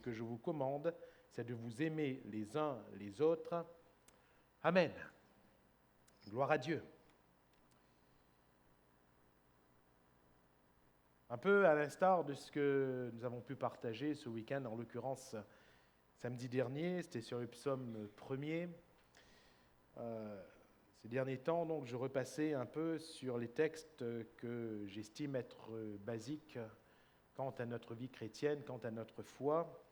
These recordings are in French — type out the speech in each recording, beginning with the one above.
que je vous commande, c'est de vous aimer les uns les autres. Amen. Gloire à Dieu. Un peu à l'instar de ce que nous avons pu partager ce week-end, en l'occurrence samedi dernier, c'était sur le psaume 1er. Ces derniers temps, donc, je repassais un peu sur les textes que j'estime être basiques quant à notre vie chrétienne, quant à notre foi.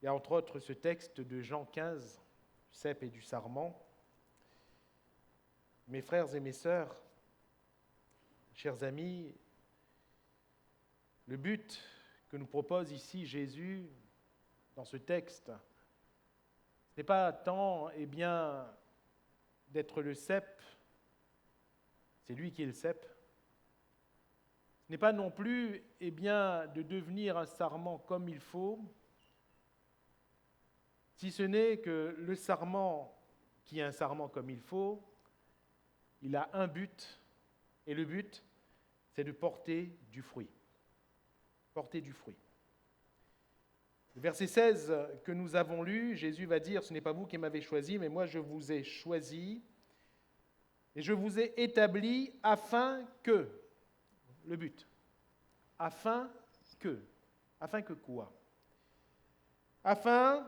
Il y a entre autres ce texte de Jean 15, du cep et du sarment. Mes frères et mes sœurs, chers amis, le but que nous propose ici Jésus dans ce texte, ce n'est pas tant d'être le cep, c'est lui qui est le cep. Ce n'est pas non plus de devenir un sarment comme il faut, si ce n'est que le sarment qui est un sarment comme il faut, il a un but, et le but, c'est de porter du fruit. Porter du fruit. Le verset 16 que nous avons lu, Jésus va dire « Ce n'est pas vous qui m'avez choisi, mais moi je vous ai choisi, et je vous ai établi afin que… » Le but. Afin que. Afin que quoi ? Afin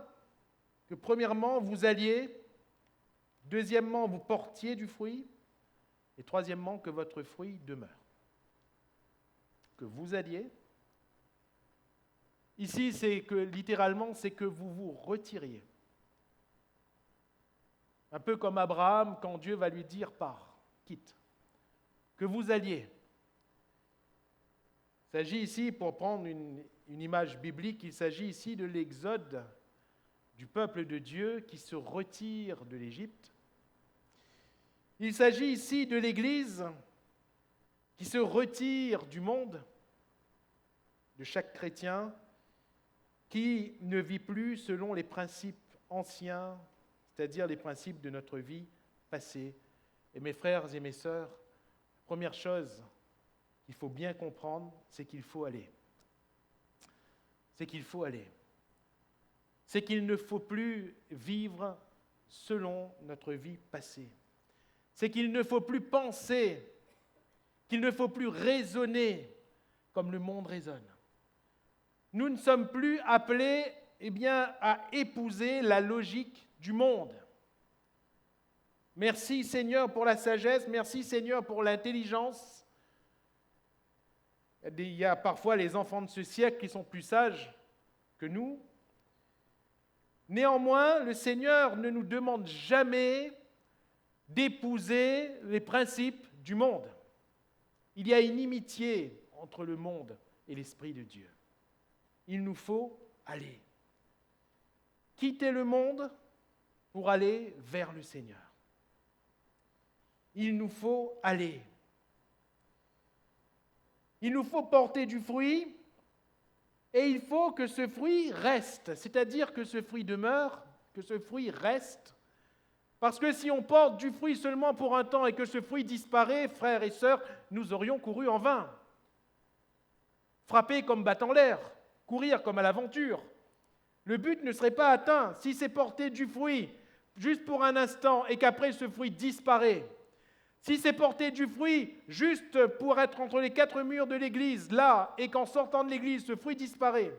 que premièrement vous alliez, deuxièmement vous portiez du fruit, et troisièmement que votre fruit demeure. Que vous alliez. Ici, littéralement, c'est que vous vous retiriez. Un peu comme Abraham, quand Dieu va lui dire « pars, quitte ». Que vous alliez. Il s'agit ici, pour prendre une image biblique, il s'agit ici de l'exode du peuple de Dieu qui se retire de l'Égypte. Il s'agit ici de l'Église qui se retire du monde, de chaque chrétien, qui ne vit plus selon les principes anciens, c'est-à-dire les principes de notre vie passée. Et mes frères et mes sœurs, première chose qu'il faut bien comprendre, c'est qu'il faut aller. C'est qu'il faut aller. C'est qu'il ne faut plus vivre selon notre vie passée. C'est qu'il ne faut plus penser, qu'il ne faut plus raisonner comme le monde raisonne. Nous ne sommes plus appelés à épouser la logique du monde. Merci Seigneur pour la sagesse, merci Seigneur pour l'intelligence. Il y a parfois les enfants de ce siècle qui sont plus sages que nous. Néanmoins, le Seigneur ne nous demande jamais d'épouser les principes du monde. Il y a une inimitié entre le monde et l'Esprit de Dieu. Il nous faut aller. Quitter le monde pour aller vers le Seigneur. Il nous faut aller. Il nous faut porter du fruit et il faut que ce fruit reste, c'est-à-dire que ce fruit demeure, que ce fruit reste. Parce que si on porte du fruit seulement pour un temps et que ce fruit disparaît, frères et sœurs, nous aurions couru en vain. Frapper comme battant l'air, courir comme à l'aventure. Le but ne serait pas atteint si c'est porter du fruit juste pour un instant et qu'après ce fruit disparaît. Si c'est porter du fruit juste pour être entre les quatre murs de l'église, là, et qu'en sortant de l'église, ce fruit disparaît.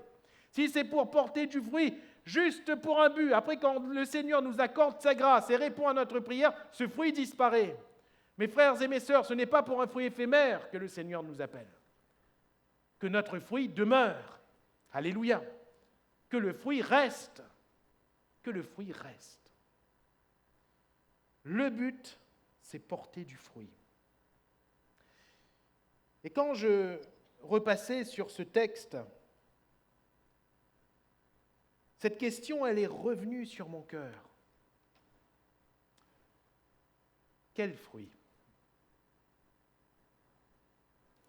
Si c'est pour porter du fruit juste pour un but, après quand le Seigneur nous accorde sa grâce et répond à notre prière, ce fruit disparaît. Mes frères et mes sœurs, ce n'est pas pour un fruit éphémère que le Seigneur nous appelle. Que notre fruit demeure. Alléluia. Que le fruit reste. Que le fruit reste. Le but, c'est porter du fruit. Et quand je repassais sur ce texte, cette question, elle est revenue sur mon cœur. Quel fruit ?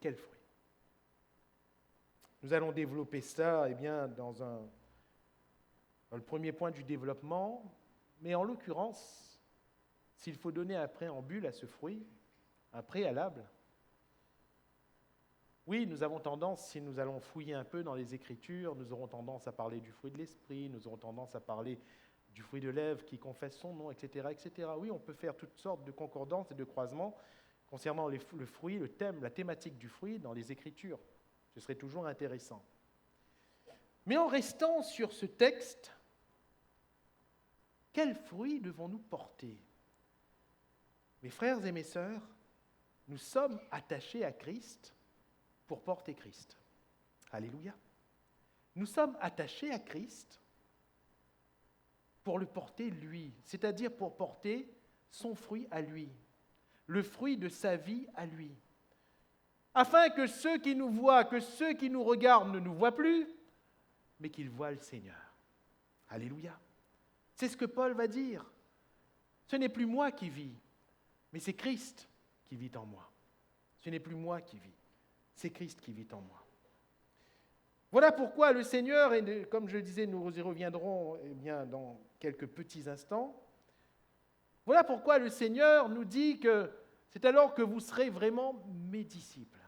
Quel fruit ? Nous allons développer ça dans le premier point du développement, mais en l'occurrence, s'il faut donner un préambule à ce fruit, un préalable, Oui, nous avons tendance, si nous allons fouiller un peu dans les Écritures, nous aurons tendance à parler du fruit de l'esprit, nous aurons tendance à parler du fruit de lèvres qui confesse son nom, etc., etc. Oui, on peut faire toutes sortes de concordances et de croisements concernant le fruit, le thème, la thématique du fruit dans les Écritures. Ce serait toujours intéressant. Mais en restant sur ce texte, quels fruits devons-nous porter? Mes frères et mes sœurs, nous sommes attachés à Christ pour porter Christ. Alléluia. Nous sommes attachés à Christ pour le porter lui, c'est-à-dire pour porter son fruit à lui, le fruit de sa vie à lui, afin que ceux qui nous voient, que ceux qui nous regardent ne nous voient plus, mais qu'ils voient le Seigneur. Alléluia. C'est ce que Paul va dire. Ce n'est plus moi qui vis, mais c'est Christ qui vit en moi. Ce n'est plus moi qui vis, c'est Christ qui vit en moi. Voilà pourquoi le Seigneur, et comme je le disais, nous y reviendrons dans quelques petits instants, voilà pourquoi le Seigneur nous dit que c'est alors que vous serez vraiment mes disciples,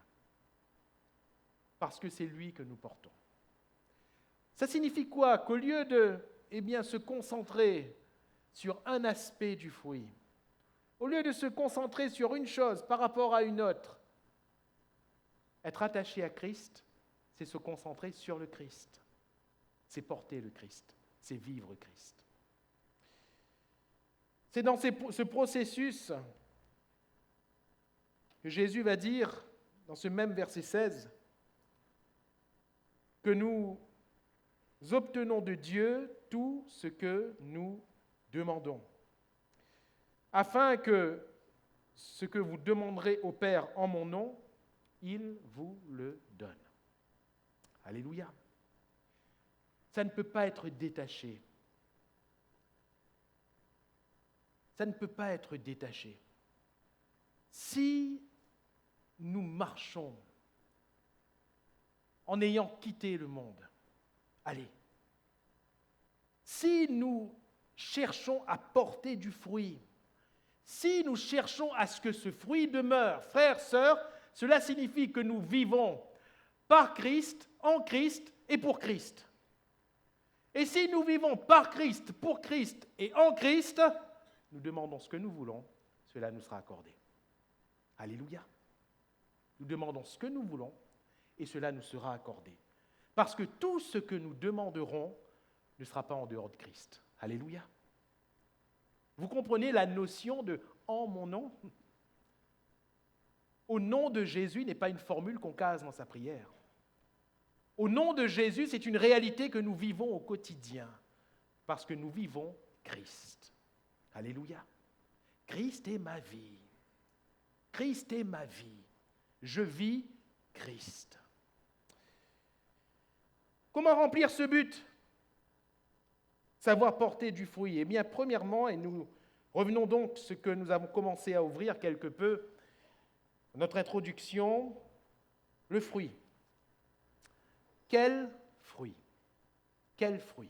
parce que c'est lui que nous portons. Ça signifie quoi? Qu'au lieu de se concentrer sur un aspect du fruit, au lieu de se concentrer sur une chose par rapport à une autre, être attaché à Christ, c'est se concentrer sur le Christ. C'est porter le Christ. C'est vivre Christ. C'est dans ce processus que Jésus va dire, dans ce même verset 16, que nous obtenons de Dieu tout ce que nous demandons, afin que ce que vous demanderez au Père en mon nom, il vous le donne. Alléluia. Ça ne peut pas être détaché. Ça ne peut pas être détaché. Si nous marchons en ayant quitté le monde, allez, si nous cherchons à porter du fruit, si nous cherchons à ce que ce fruit demeure, frères, sœurs, cela signifie que nous vivons par Christ, en Christ et pour Christ. Et si nous vivons par Christ, pour Christ et en Christ, nous demandons ce que nous voulons, cela nous sera accordé. Alléluia. Nous demandons ce que nous voulons et cela nous sera accordé. Parce que tout ce que nous demanderons ne sera pas en dehors de Christ. Alléluia. Vous comprenez la notion de « en mon nom » ? Au nom de Jésus n'est pas une formule qu'on case dans sa prière. Au nom de Jésus, c'est une réalité que nous vivons au quotidien, parce que nous vivons Christ. Alléluia. Christ est ma vie. Christ est ma vie. Je vis Christ. Comment remplir ce but? Savoir porter du fruit. Eh bien, premièrement, et nous revenons donc à ce que nous avons commencé à ouvrir quelque peu, notre introduction, le fruit. Quel fruit? Quel fruit?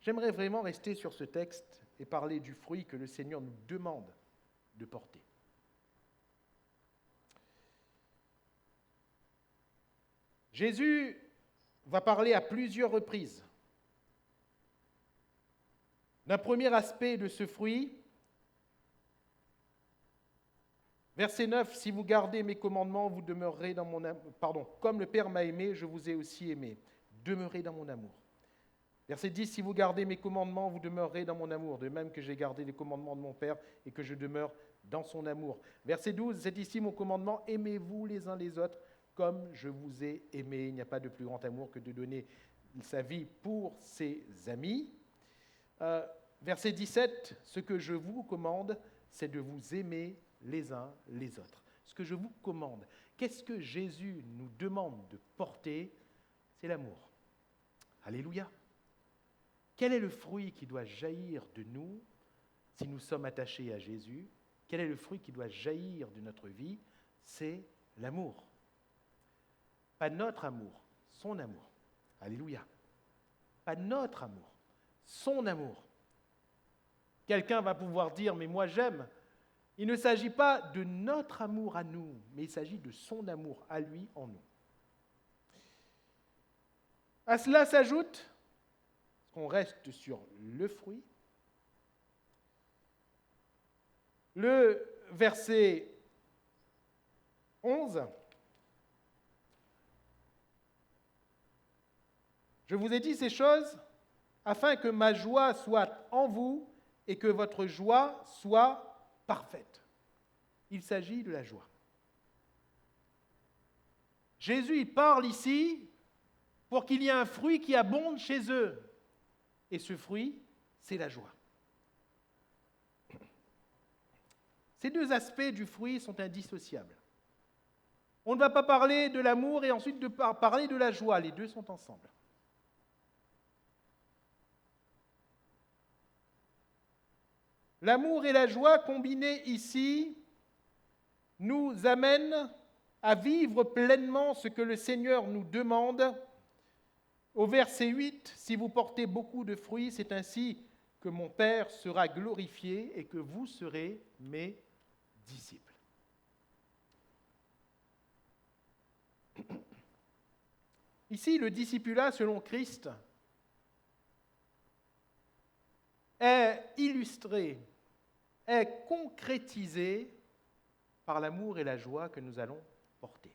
J'aimerais vraiment rester sur ce texte et parler du fruit que le Seigneur nous demande de porter. Jésus va parler à plusieurs reprises d'un premier aspect de ce fruit. Verset 9, « Si vous gardez mes commandements, vous demeurerez dans mon amour. » Pardon, « Comme le Père m'a aimé, je vous ai aussi aimé. Demeurez dans mon amour. » Verset 10, « Si vous gardez mes commandements, vous demeurerez dans mon amour, de même que j'ai gardé les commandements de mon Père et que je demeure dans son amour. » Verset 12, « C'est ici mon commandement, aimez-vous les uns les autres comme je vous ai aimé. » Il n'y a pas de plus grand amour que de donner sa vie pour ses amis. Verset 17, « Ce que je vous commande, c'est de vous aimer les uns les autres. » Ce que je vous commande, qu'est-ce que Jésus nous demande de porter? C'est l'amour. Alléluia. Quel est le fruit qui doit jaillir de nous si nous sommes attachés à Jésus? Quel est le fruit qui doit jaillir de notre vie? C'est l'amour. Pas notre amour, son amour. Alléluia. Pas notre amour, son amour. Quelqu'un va pouvoir dire, mais moi j'aime Il ne s'agit pas de notre amour à nous, mais il s'agit de son amour à lui en nous. À cela s'ajoute qu'on reste sur le fruit. Le verset 11. Je vous ai dit ces choses afin que ma joie soit en vous et que votre joie soit parfaite. Il s'agit de la joie. Jésus il parle ici pour qu'il y ait un fruit qui abonde chez eux. Et ce fruit, c'est la joie. Ces deux aspects du fruit sont indissociables. On ne va pas parler de l'amour et ensuite parler de la joie. Les deux sont ensemble. L'amour et la joie combinés ici nous amènent à vivre pleinement ce que le Seigneur nous demande. Au verset 8, « Si vous portez beaucoup de fruits, c'est ainsi que mon Père sera glorifié et que vous serez mes disciples. » Ici, le discipulat selon Christ est illustré, est concrétisé par l'amour et la joie que nous allons porter.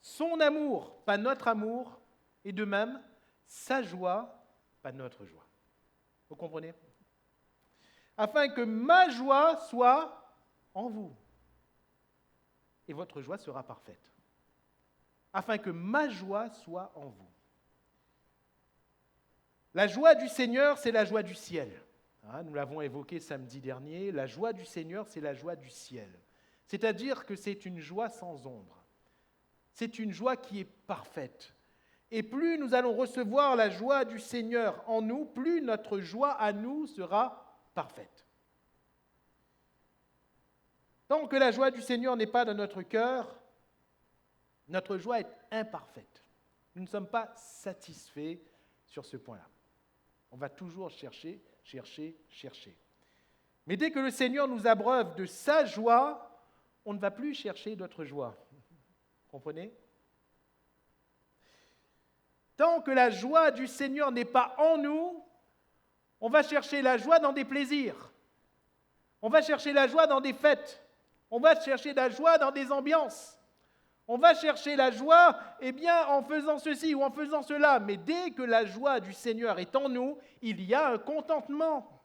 Son amour, pas notre amour, et de même, sa joie, pas notre joie. Vous comprenez ? Afin que ma joie soit en vous, et votre joie sera parfaite. Afin que ma joie soit en vous. La joie du Seigneur, c'est la joie du ciel. Nous l'avons évoqué samedi dernier. La joie du Seigneur, c'est la joie du ciel. C'est-à-dire que c'est une joie sans ombre. C'est une joie qui est parfaite. Et plus nous allons recevoir la joie du Seigneur en nous, plus notre joie à nous sera parfaite. Tant que la joie du Seigneur n'est pas dans notre cœur, notre joie est imparfaite. Nous ne sommes pas satisfaits sur ce point-là. On va toujours chercher. Mais dès que le Seigneur nous abreuve de sa joie, on ne va plus chercher d'autre joie. Comprenez ? Tant que la joie du Seigneur n'est pas en nous, on va chercher la joie dans des plaisirs. On va chercher la joie dans des fêtes. On va chercher la joie dans des ambiances. On va chercher la joie, en faisant ceci ou en faisant cela. Mais dès que la joie du Seigneur est en nous, il y a un contentement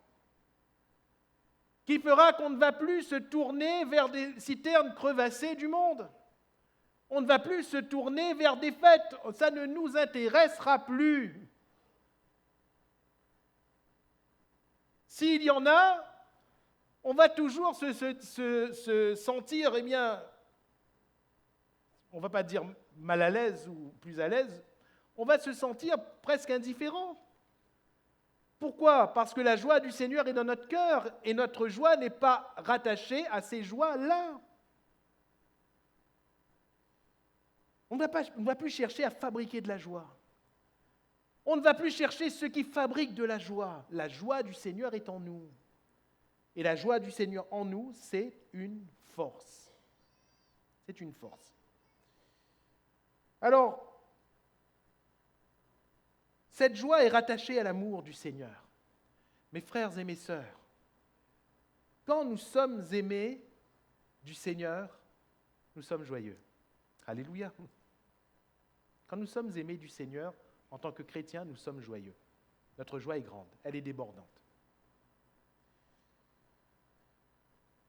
qui fera qu'on ne va plus se tourner vers des citernes crevassées du monde. On ne va plus se tourner vers des fêtes. Ça ne nous intéressera plus. S'il y en a, on va toujours se sentir, on ne va pas dire mal à l'aise ou plus à l'aise, on va se sentir presque indifférent. Pourquoi ? Parce que la joie du Seigneur est dans notre cœur et notre joie n'est pas rattachée à ces joies-là. On ne va plus chercher à fabriquer de la joie. On ne va plus chercher ce qui fabrique de la joie. La joie du Seigneur est en nous. Et la joie du Seigneur en nous, c'est une force. C'est une force. Alors, cette joie est rattachée à l'amour du Seigneur. Mes frères et mes sœurs, quand nous sommes aimés du Seigneur, nous sommes joyeux. Alléluia. Quand nous sommes aimés du Seigneur, en tant que chrétiens, nous sommes joyeux. Notre joie est grande, elle est débordante.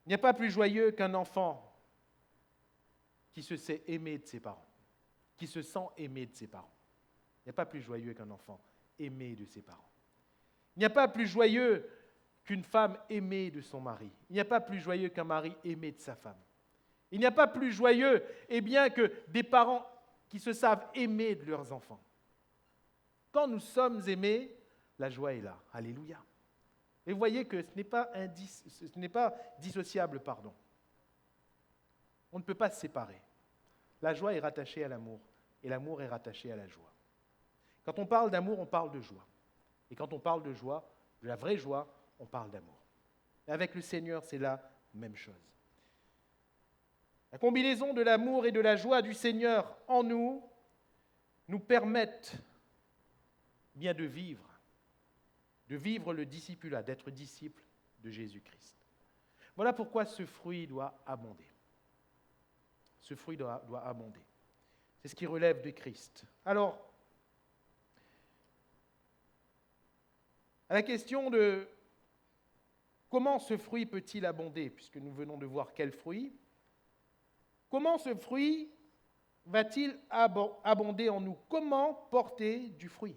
Il n'y a pas plus joyeux qu'un enfant qui se sait aimé de ses parents, qui se sent aimé de ses parents. Il n'y a pas plus joyeux qu'un enfant aimé de ses parents. Il n'y a pas plus joyeux qu'une femme aimée de son mari. Il n'y a pas plus joyeux qu'un mari aimé de sa femme. Il n'y a pas plus joyeux que des parents qui se savent aimer de leurs enfants. Quand nous sommes aimés, la joie est là. Alléluia. Et vous voyez que ce n'est pas dissociable, pardon. On ne peut pas se séparer. La joie est rattachée à l'amour, et l'amour est rattaché à la joie. Quand on parle d'amour, on parle de joie. Et quand on parle de joie, de la vraie joie, on parle d'amour. Et avec le Seigneur, c'est la même chose. La combinaison de l'amour et de la joie du Seigneur en nous permettent bien de vivre le discipulat, d'être disciple de Jésus-Christ. Voilà pourquoi ce fruit doit abonder. Ce fruit doit abonder. C'est ce qui relève de Christ. Alors, à la question de comment ce fruit peut-il abonder, puisque nous venons de voir quel fruit, comment ce fruit va-t-il abonder en nous? Comment porter du fruit?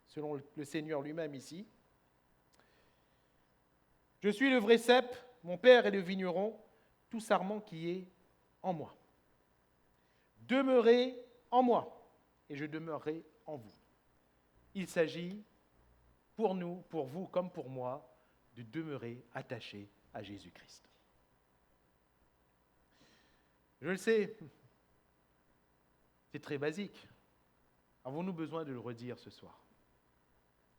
Selon le Seigneur lui-même ici. Je suis le vrai cep, mon Père est le vigneron, tout sarment qui est en moi. Demeurez en moi, et je demeurerai en vous. Il s'agit pour nous, pour vous comme pour moi, de demeurer attachés à Jésus-Christ. Je le sais, c'est très basique. Avons-nous besoin de le redire ce soir?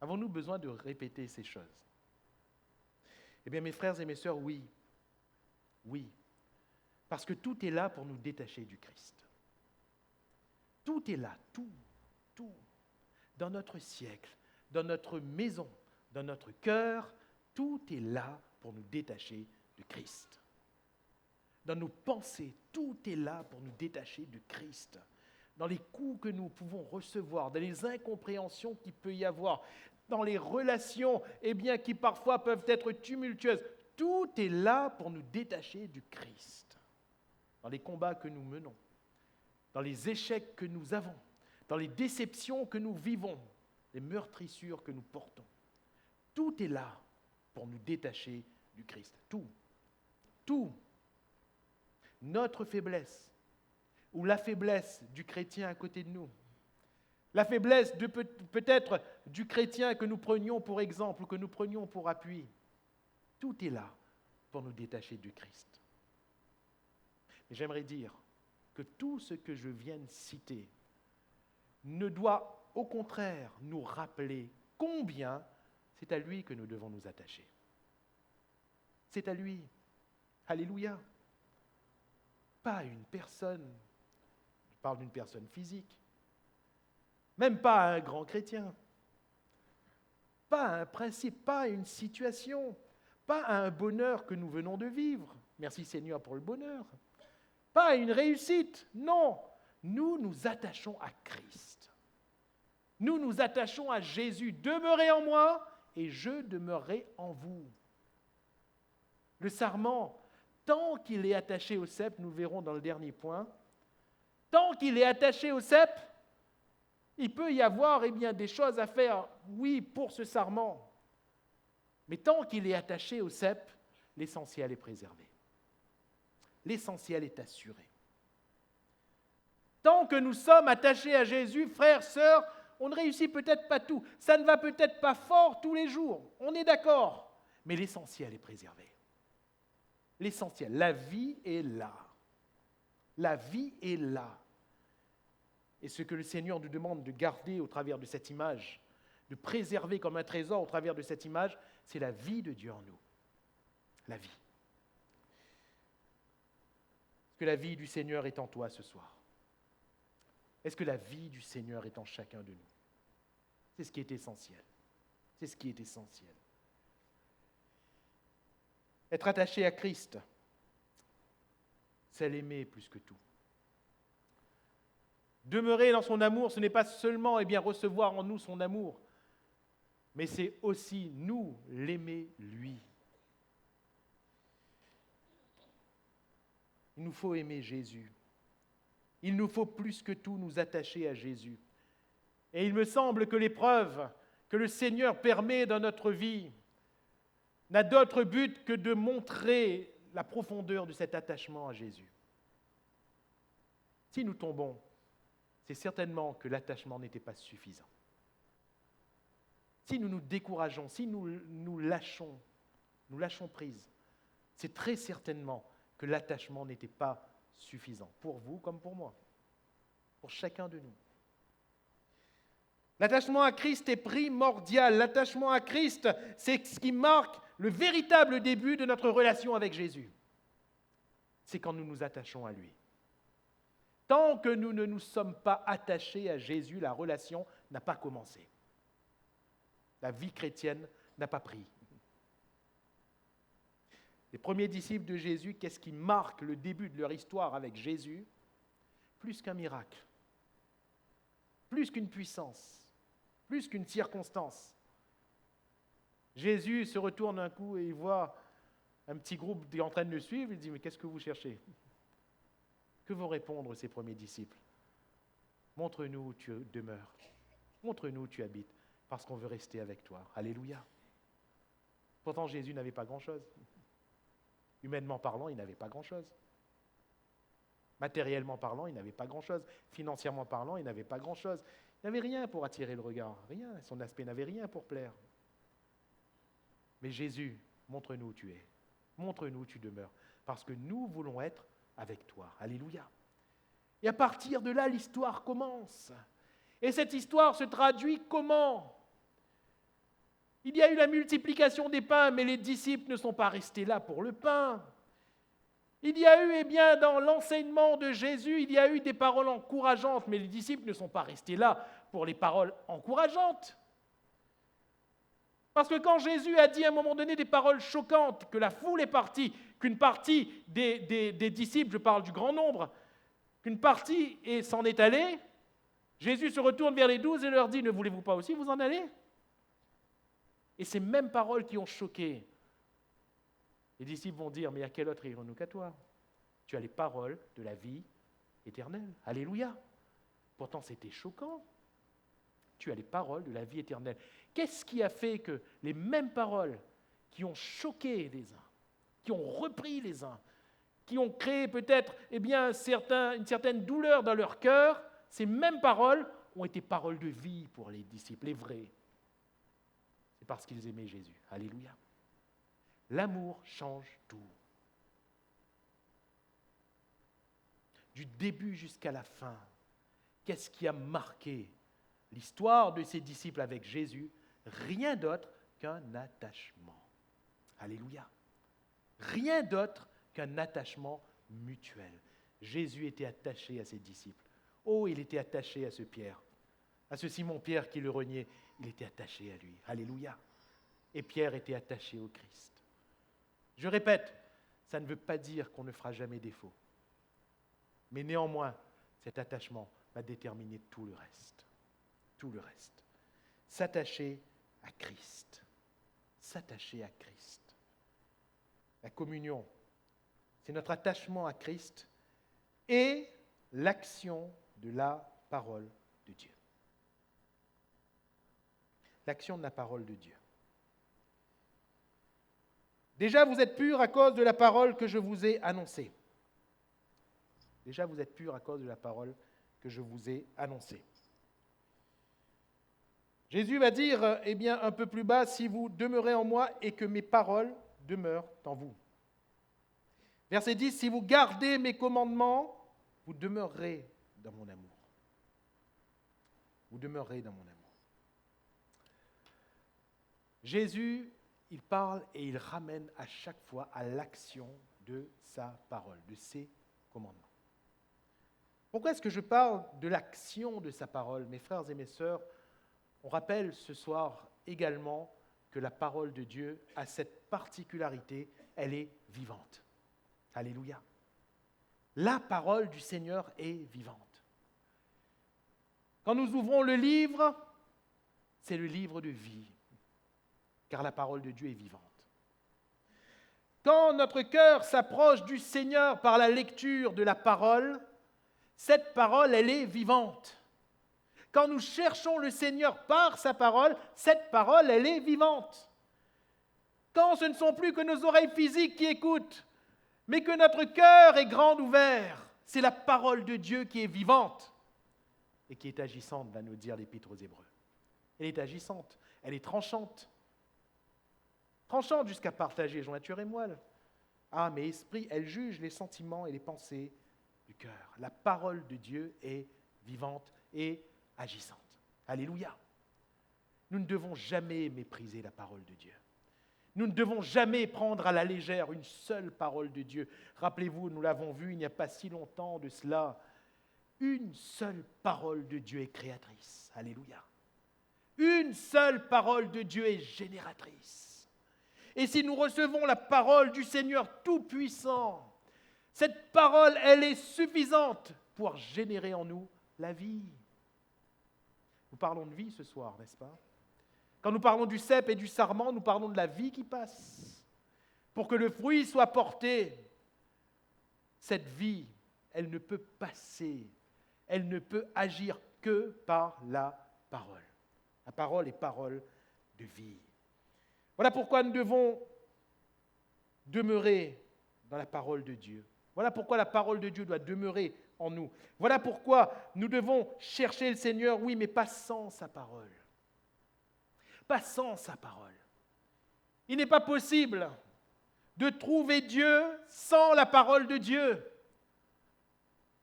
Avons-nous besoin de répéter ces choses? Eh bien, mes frères et mes sœurs, oui. Oui. Parce que tout est là pour nous détacher du Christ. Tout est là, tout. Dans notre siècle, dans notre maison, dans notre cœur, tout est là pour nous détacher de Christ. Dans nos pensées, tout est là pour nous détacher de Christ. Dans les coups que nous pouvons recevoir, dans les incompréhensions qu'il peut y avoir, dans les relations qui parfois peuvent être tumultueuses, tout est là pour nous détacher du Christ. Dans les combats que nous menons, dans les échecs que nous avons, dans les déceptions que nous vivons, les meurtrissures que nous portons, tout est là pour nous détacher du Christ. Tout. Notre faiblesse, ou la faiblesse du chrétien à côté de nous, la faiblesse de peut-être du chrétien que nous prenions pour exemple ou que nous prenions pour appui, tout est là pour nous détacher du Christ. Et j'aimerais dire que tout ce que je viens de citer ne doit au contraire nous rappeler combien c'est à lui que nous devons nous attacher. C'est à lui. Alléluia. Pas à une personne, je parle d'une personne physique, même pas à un grand chrétien, pas à un principe, pas à une situation, pas à un bonheur que nous venons de vivre. Merci Seigneur pour le bonheur. Pas à une réussite, non. Nous nous attachons à Christ. Nous nous attachons à Jésus. Demeurez en moi et je demeurerai en vous. Le sarment, tant qu'il est attaché au cep, nous le verrons dans le dernier point, tant qu'il est attaché au cep, il peut y avoir des choses à faire, oui, pour ce sarment. Mais tant qu'il est attaché au cep, l'essentiel est préservé. L'essentiel est assuré. Tant que nous sommes attachés à Jésus, frères, sœurs, on ne réussit peut-être pas tout. Ça ne va peut-être pas fort tous les jours, on est d'accord. Mais l'essentiel est préservé. L'essentiel, la vie est là. La vie est là. Et ce que le Seigneur nous demande de garder au travers de cette image, de préserver comme un trésor au travers de cette image, c'est la vie de Dieu en nous. La vie. Est-ce que la vie du Seigneur est en toi ce soir? Est-ce que la vie du Seigneur est en chacun de nous? C'est ce qui est essentiel. C'est ce qui est essentiel. Être attaché à Christ, c'est l'aimer plus que tout. Demeurer dans son amour, ce n'est pas seulement recevoir en nous son amour, mais c'est aussi nous l'aimer lui. Il nous faut aimer Jésus. Il nous faut plus que tout nous attacher à Jésus. Et il me semble que l'épreuve que le Seigneur permet dans notre vie n'a d'autre but que de montrer la profondeur de cet attachement à Jésus. Si nous tombons, c'est certainement que l'attachement n'était pas suffisant. Si nous nous décourageons, si nous lâchons prise, c'est très certainement que l'attachement n'était pas suffisant, pour vous comme pour moi, pour chacun de nous. L'attachement à Christ est primordial. L'attachement à Christ, c'est ce qui marque le véritable début de notre relation avec Jésus, c'est quand nous nous attachons à lui. Tant que nous ne nous sommes pas attachés à Jésus, la relation n'a pas commencé. La vie chrétienne n'a pas pris. Les premiers disciples de Jésus, qu'est-ce qui marque le début de leur histoire avec Jésus? Plus qu'un miracle, plus qu'une puissance, plus qu'une circonstance. Jésus se retourne un coup et il voit un petit groupe qui est en train de le suivre. Il dit, mais qu'est-ce que vous cherchez? Que vont répondre ces premiers disciples? Montre-nous où tu demeures. Montre-nous où tu habites, parce qu'on veut rester avec toi. Alléluia. Pourtant, Jésus n'avait pas grand-chose. Humainement parlant, il n'avait pas grand-chose. Matériellement parlant, il n'avait pas grand-chose. Financièrement parlant, il n'avait pas grand-chose. Il n'avait rien pour attirer le regard. Rien. Son aspect n'avait rien pour plaire. Mais Jésus, montre-nous où tu es. Montre-nous où tu demeures. Parce que nous voulons être avec toi. Alléluia. Et à partir de là, l'histoire commence. Et cette histoire se traduit comment? Il y a eu la multiplication des pains, mais les disciples ne sont pas restés là pour le pain. Il y a eu, dans l'enseignement de Jésus, il y a eu des paroles encourageantes, mais les disciples ne sont pas restés là pour les paroles encourageantes. Parce que quand Jésus a dit à un moment donné des paroles choquantes, que la foule est partie, qu'une partie des disciples, je parle du grand nombre, qu'une partie s'en est allée, Jésus se retourne vers les 12 et leur dit, ne voulez-vous pas aussi vous en aller? Et ces mêmes paroles qui ont choqué, les disciples vont dire, mais à quel autre irons-nous qu'à toi? Tu as les paroles de la vie éternelle. Alléluia. Pourtant, c'était choquant. Tu as les paroles de la vie éternelle. Qu'est-ce qui a fait que les mêmes paroles qui ont choqué les uns, qui ont repris les uns, qui ont créé peut-être une certaine douleur dans leur cœur, ces mêmes paroles ont été paroles de vie pour les disciples, les vrais. C'est parce qu'ils aimaient Jésus. Alléluia. L'amour change tout. Du début jusqu'à la fin, qu'est-ce qui a marqué l'histoire de ces disciples avec Jésus? Rien d'autre qu'un attachement. Alléluia. Rien d'autre qu'un attachement mutuel. Jésus était attaché à ses disciples. Oh, il était attaché à ce Pierre, à ce Simon-Pierre qui le reniait. Il était attaché à lui. Alléluia. Et Pierre était attaché au Christ. Je répète, ça ne veut pas dire qu'on ne fera jamais défaut. Mais néanmoins, cet attachement va déterminer tout le reste. Tout le reste. S'attacher à Christ. S'attacher à Christ. La communion, c'est notre attachement à Christ et l'action de la parole de Dieu. L'action de la parole de Dieu. Déjà, vous êtes purs à cause de la parole que je vous ai annoncée. Déjà, vous êtes purs à cause de la parole que je vous ai annoncée. Jésus va dire, un peu plus bas, si vous demeurez en moi et que mes paroles demeurent en vous. Verset 10, si vous gardez mes commandements, vous demeurerez dans mon amour. Vous demeurerez dans mon amour. Jésus, il parle et il ramène à chaque fois à l'action de sa parole, de ses commandements. Pourquoi est-ce que je parle de l'action de sa parole? Mes frères et mes sœurs, on rappelle ce soir également que la parole de Dieu a cette particularité, elle est vivante. Alléluia. La parole du Seigneur est vivante. Quand nous ouvrons le livre, c'est le livre de vie, car la parole de Dieu est vivante. Quand notre cœur s'approche du Seigneur par la lecture de la parole, cette parole, elle est vivante. Quand nous cherchons le Seigneur par sa parole, cette parole, elle est vivante. Quand ce ne sont plus que nos oreilles physiques qui écoutent, mais que notre cœur est grand ouvert, c'est la parole de Dieu qui est vivante et qui est agissante, va nous dire l'Épître aux Hébreux. Elle est agissante, elle est tranchante. Tranchante jusqu'à partager jointure et moelle. Âme et esprit, elle juge les sentiments et les pensées du cœur. La parole de Dieu est vivante et agissante. Alléluia. Nous ne devons jamais mépriser la parole de Dieu. Nous ne devons jamais prendre à la légère une seule parole de Dieu. Rappelez-vous, nous l'avons vu il n'y a pas si longtemps de cela, une seule parole de Dieu est créatrice. Alléluia. Une seule parole de Dieu est génératrice. Et si nous recevons la parole du Seigneur Tout-Puissant, cette parole, elle est suffisante pour générer en nous la vie. Nous parlons de vie ce soir, n'est-ce pas? Quand nous parlons du cep et du sarment, nous parlons de la vie qui passe. Pour que le fruit soit porté, cette vie, elle ne peut passer, elle ne peut agir que par la parole. La parole est parole de vie. Voilà pourquoi nous devons demeurer dans la parole de Dieu. Voilà pourquoi la parole de Dieu doit demeurer en nous. Voilà pourquoi nous devons chercher le Seigneur, oui, mais pas sans sa parole. Pas sans sa parole. Il n'est pas possible de trouver Dieu sans la parole de Dieu.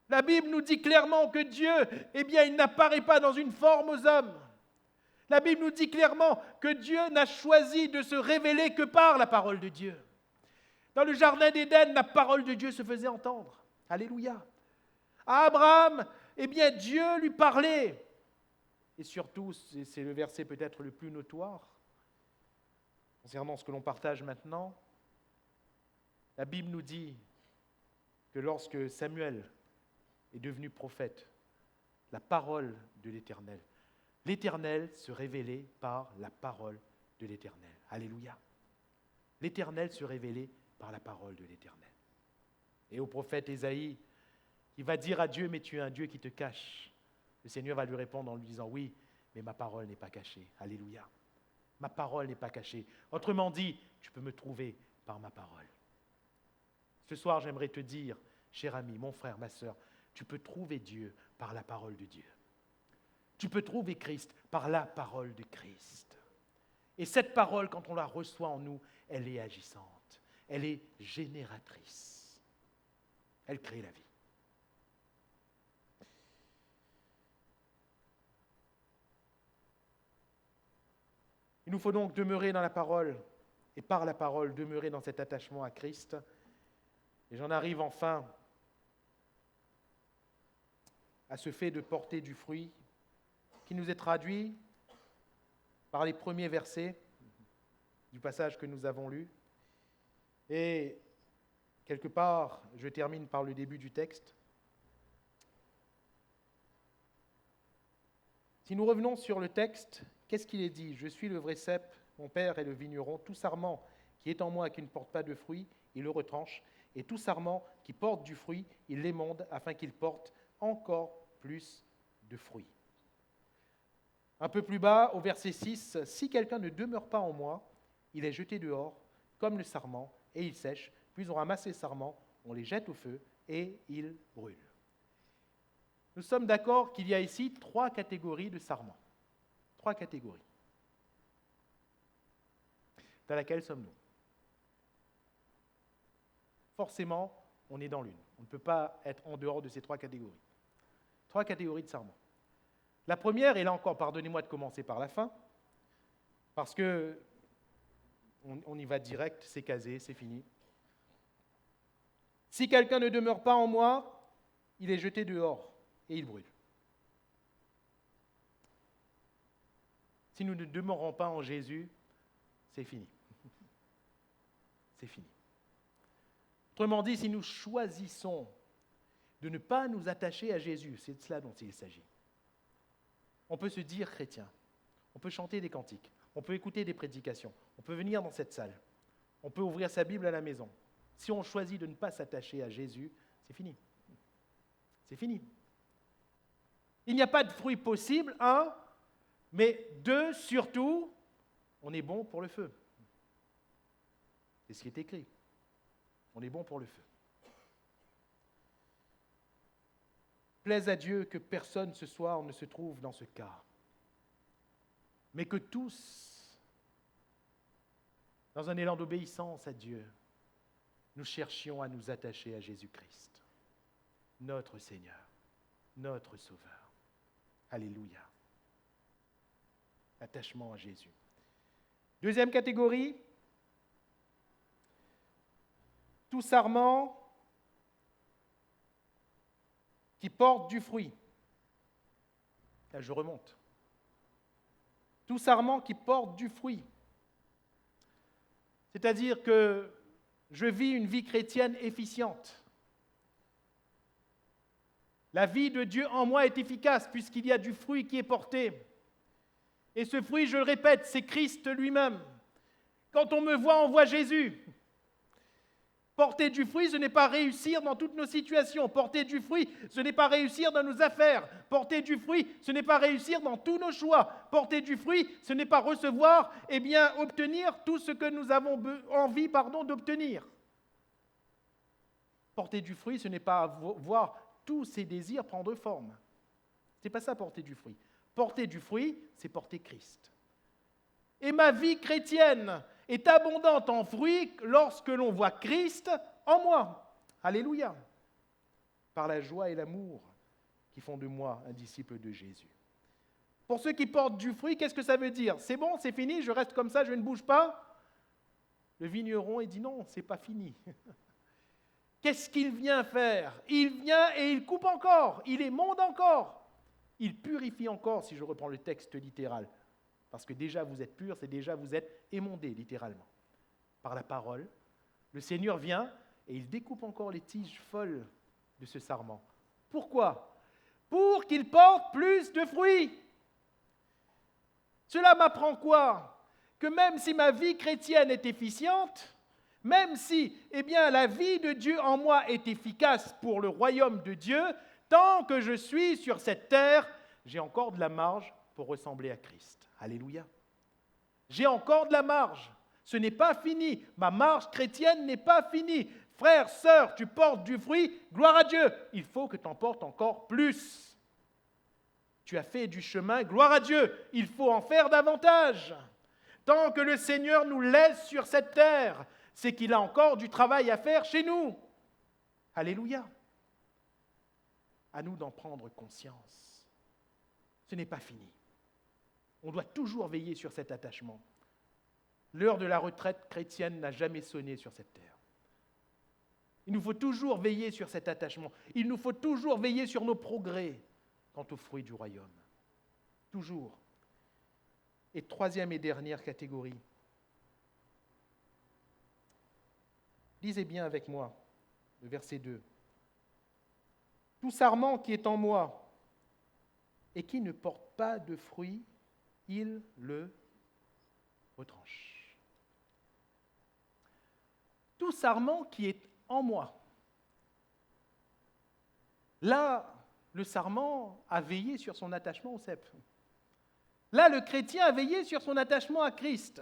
La Bible nous dit clairement que Dieu, eh bien, il n'apparaît pas dans une forme aux hommes. La Bible nous dit clairement que Dieu n'a choisi de se révéler que par la parole de Dieu. Dans le jardin d'Éden, la parole de Dieu se faisait entendre. Alléluia. À Abraham, eh bien, Dieu lui parlait. Et surtout, c'est le verset peut-être le plus notoire, concernant ce que l'on partage maintenant, la Bible nous dit que lorsque Samuel est devenu prophète, la parole de l'Éternel se révélait par la parole de l'Éternel. Alléluia. L'Éternel se révélait par la parole de l'Éternel. Et au prophète Ésaïe, il va dire à Dieu, mais tu es un Dieu qui te cache. Le Seigneur va lui répondre en lui disant, oui, mais ma parole n'est pas cachée. Alléluia. Ma parole n'est pas cachée. Autrement dit, tu peux me trouver par ma parole. Ce soir, j'aimerais te dire, cher ami, mon frère, ma sœur, tu peux trouver Dieu par la parole de Dieu. Tu peux trouver Christ par la parole de Christ. Et cette parole, quand on la reçoit en nous, elle est agissante. Elle est génératrice. Elle crée la vie. Il nous faut donc demeurer dans la parole et par la parole demeurer dans cet attachement à Christ. Et j'en arrive enfin à ce fait de porter du fruit qui nous est traduit par les premiers versets du passage que nous avons lu. Et quelque part, je termine par le début du texte. Si nous revenons sur le texte, qu'est-ce qu'il est dit? Je suis le vrai cep, mon père est le vigneron, tout sarment qui est en moi et qui ne porte pas de fruit, il le retranche, et tout sarment qui porte du fruit, il l'émonde afin qu'il porte encore plus de fruits. Un peu plus bas, au verset 6, « Si quelqu'un ne demeure pas en moi, il est jeté dehors, comme le sarment, et il sèche, puis on ramasse les sarments, on les jette au feu, et ils brûlent. » Nous sommes d'accord qu'il y a ici 3 catégories de sarments. 3 catégories. Dans laquelle sommes-nous? Forcément, on est dans l'une. On ne peut pas être en dehors de ces 3 catégories. 3 catégories de sarments. La première, et là encore, pardonnez-moi de commencer par la fin, parce que on y va direct, c'est casé, c'est fini. Si quelqu'un ne demeure pas en moi, il est jeté dehors et il brûle. Si nous ne demeurons pas en Jésus, c'est fini. C'est fini. Autrement dit, si nous choisissons de ne pas nous attacher à Jésus, c'est de cela dont il s'agit. On peut se dire chrétien, on peut chanter des cantiques, on peut écouter des prédications, on peut venir dans cette salle, on peut ouvrir sa Bible à la maison. Si on choisit de ne pas s'attacher à Jésus, c'est fini. C'est fini. Il n'y a pas de fruit possible, mais 2, surtout, on est bon pour le feu. C'est ce qui est écrit. On est bon pour le feu. Plaise à Dieu que personne ce soir ne se trouve dans ce cas, mais que tous, dans un élan d'obéissance à Dieu, nous cherchions à nous attacher à Jésus-Christ, notre Seigneur, notre Sauveur. Alléluia. Attachement à Jésus. Deuxième catégorie, tout sarment qui porte du fruit. Là, je remonte. Tout sarment qui porte du fruit. C'est-à-dire que je vis une vie chrétienne efficiente. La vie de Dieu en moi est efficace puisqu'il y a du fruit qui est porté. Et ce fruit, je le répète, c'est Christ lui-même. Quand on me voit, on voit Jésus. Porter du fruit, ce n'est pas réussir dans toutes nos situations. Porter du fruit, ce n'est pas réussir dans nos affaires. Porter du fruit, ce n'est pas réussir dans tous nos choix. Porter du fruit, ce n'est pas recevoir, obtenir tout ce que nous avons envie d'obtenir. Porter du fruit, ce n'est pas voir tous ces désirs prendre forme. Ce n'est pas ça, porter du fruit. Porter du fruit, c'est porter Christ. Et ma vie chrétienne est abondante en fruits lorsque l'on voit Christ en moi. Alléluia. Par la joie et l'amour qui font de moi un disciple de Jésus. Pour ceux qui portent du fruit, qu'est-ce que ça veut dire? C'est bon, c'est fini, je reste comme ça, je ne bouge pas? Le vigneron, il dit non, c'est pas fini. Qu'est-ce qu'il vient faire? Il vient et il coupe encore, il émonde encore, il purifie encore, si je reprends le texte littéral. Parce que déjà vous êtes purs, c'est déjà vous êtes émondés, littéralement. Par la parole, le Seigneur vient et il découpe encore les tiges folles de ce sarment. Pourquoi? Pour qu'il porte plus de fruits. Cela m'apprend quoi? Que même si ma vie chrétienne est efficiente, même si la vie de Dieu en moi est efficace pour le royaume de Dieu, tant que je suis sur cette terre, j'ai encore de la marge pour ressembler à Christ. Alléluia. J'ai encore de la marge. Ce n'est pas fini. Ma marche chrétienne n'est pas finie. Frère, sœur, tu portes du fruit, gloire à Dieu. Il faut que tu en portes encore plus. Tu as fait du chemin, gloire à Dieu. Il faut en faire davantage. Tant que le Seigneur nous laisse sur cette terre, c'est qu'il a encore du travail à faire chez nous. Alléluia. À nous d'en prendre conscience. Ce n'est pas fini. On doit toujours veiller sur cet attachement. L'heure de la retraite chrétienne n'a jamais sonné sur cette terre. Il nous faut toujours veiller sur cet attachement. Il nous faut toujours veiller sur nos progrès quant aux fruits du royaume. Toujours. Et troisième et dernière catégorie. Lisez bien avec moi le verset 2. Tout sarment qui est en moi et qui ne porte pas de fruits, il le retranche. Tout sarment qui est en moi. Là, le sarment a veillé sur son attachement au cep. Là, le chrétien a veillé sur son attachement à Christ.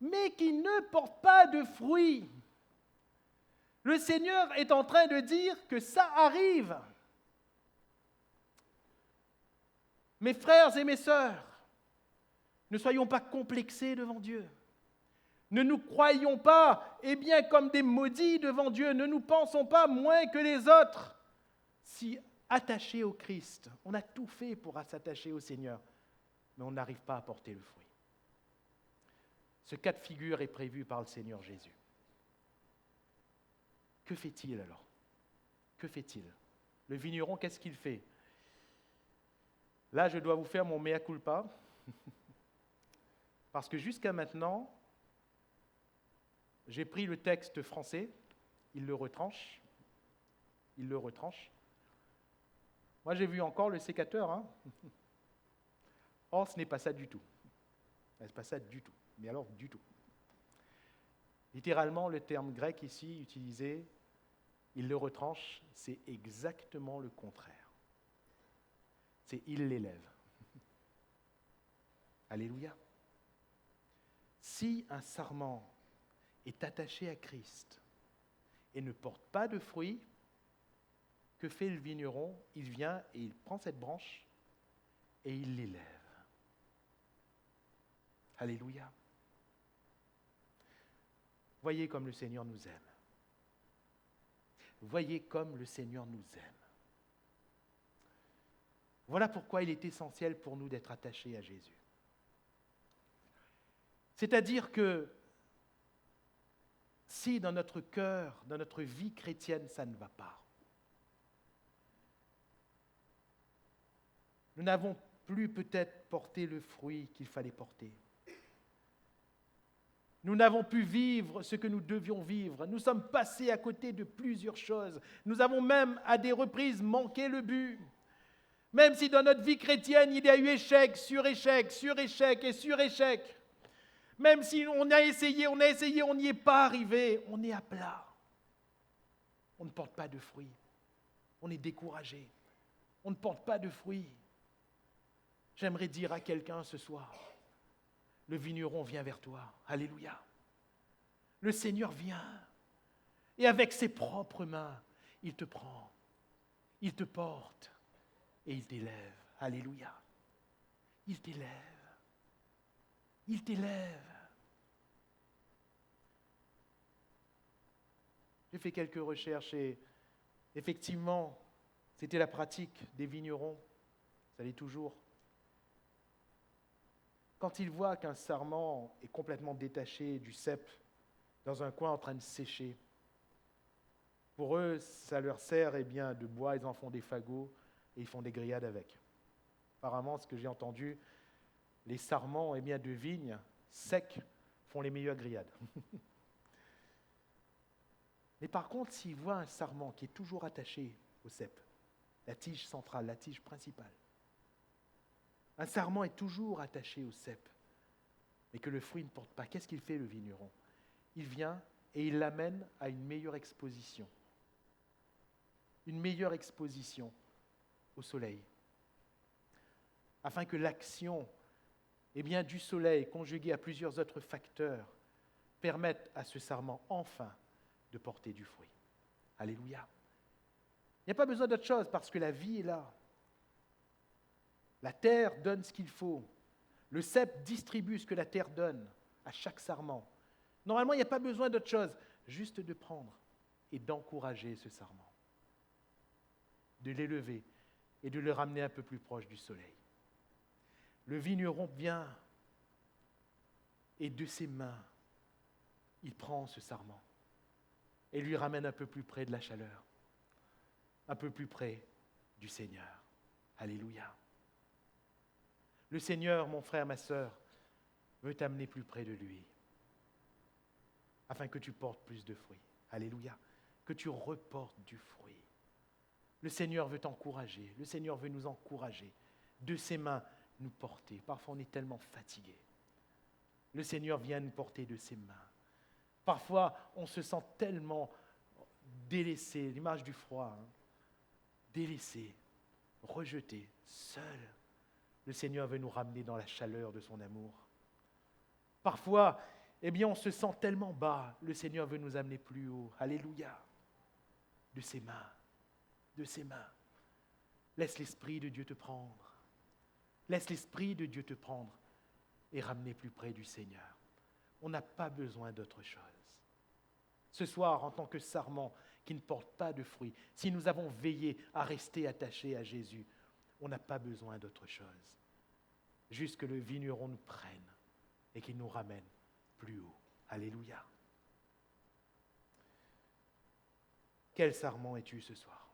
Mais qui ne porte pas de fruits. Le Seigneur est en train de dire que ça arrive. Mes frères et mes sœurs, ne soyons pas complexés devant Dieu. Ne nous croyons pas, comme des maudits devant Dieu. Ne nous pensons pas moins que les autres. Si attachés au Christ, on a tout fait pour s'attacher au Seigneur, mais on n'arrive pas à porter le fruit. Ce cas de figure est prévu par le Seigneur Jésus. Que fait-il alors? Que fait-il? Le vigneron, qu'est-ce qu'il fait? Là, je dois vous faire mon mea culpa, parce que jusqu'à maintenant, j'ai pris le texte français, il le retranche. Moi, j'ai vu encore le sécateur. Hein. Or, ce n'est pas ça du tout. Ce n'est pas ça du tout. Mais alors, du tout. Littéralement, le terme grec ici utilisé, il le retranche, c'est exactement le contraire. C'est il l'élève. Alléluia. Si un sarment est attaché à Christ et ne porte pas de fruits, que fait le vigneron? Il vient et il prend cette branche et il l'élève. Alléluia. Voyez comme le Seigneur nous aime. Voyez comme le Seigneur nous aime. Voilà pourquoi il est essentiel pour nous d'être attachés à Jésus. C'est-à-dire que si dans notre cœur, dans notre vie chrétienne, ça ne va pas. Nous n'avons plus peut-être porté le fruit qu'il fallait porter. Nous n'avons pu vivre ce que nous devions vivre. Nous sommes passés à côté de plusieurs choses. Nous avons même, à des reprises, manqué le but. Même si dans notre vie chrétienne, il y a eu échec, sur échec, sur échec et sur échec. Même si on a essayé, on n'y est pas arrivé. On est à plat. On ne porte pas de fruits. On est découragé. On ne porte pas de fruits. J'aimerais dire à quelqu'un ce soir, le vigneron vient vers toi. Alléluia. Le Seigneur vient. Et avec ses propres mains, il te prend. Il te porte. Et il t'élève. Alléluia. Il t'élève. Il t'élève. J'ai fait quelques recherches et effectivement, c'était la pratique des vignerons. Ça l'est toujours. Quand ils voient qu'un sarment est complètement détaché du cep dans un coin en train de sécher, pour eux, ça leur sert de bois, ils en font des fagots et ils font des grillades avec. Apparemment, ce que j'ai entendu, les sarments de vigne secs font les meilleures grillades. Mais par contre, s'ils voient un sarment qui est toujours attaché au cep, la tige centrale, la tige principale, un sarment est toujours attaché au cep, mais que le fruit ne porte pas. Qu'est-ce qu'il fait, le vigneron? Il vient et il l'amène à une meilleure exposition. Une meilleure exposition au soleil. Afin que l'action du soleil, conjuguée à plusieurs autres facteurs, permette à ce sarment enfin de porter du fruit. Alléluia. Il n'y a pas besoin d'autre chose parce que la vie est là. La terre donne ce qu'il faut. Le cep distribue ce que la terre donne à chaque sarment. Normalement, il n'y a pas besoin d'autre chose, juste de prendre et d'encourager ce sarment, de l'élever et de le ramener un peu plus proche du soleil. Le vigneron vient et de ses mains, il prend ce sarment et lui ramène un peu plus près de la chaleur, un peu plus près du Seigneur. Alléluia. Le Seigneur, mon frère, ma sœur, veut t'amener plus près de lui, afin que tu portes plus de fruits. Alléluia. Que tu reportes du fruit. Le Seigneur veut t'encourager. Le Seigneur veut nous encourager. De ses mains, nous porter. Parfois, on est tellement fatigué. Le Seigneur vient nous porter de ses mains. Parfois, on se sent tellement délaissé, l'image du froid, délaissé, rejeté, seul. Le Seigneur veut nous ramener dans la chaleur de son amour. Parfois, on se sent tellement bas. Le Seigneur veut nous amener plus haut. Alléluia. De ses mains. De ses mains. Laisse l'Esprit de Dieu te prendre. Laisse l'Esprit de Dieu te prendre et ramener plus près du Seigneur. On n'a pas besoin d'autre chose. Ce soir, en tant que sarment qui ne porte pas de fruits, si nous avons veillé à rester attachés à Jésus, on n'a pas besoin d'autre chose. Juste que le vigneron nous prenne et qu'il nous ramène plus haut. Alléluia. Quel sarment es-tu ce soir?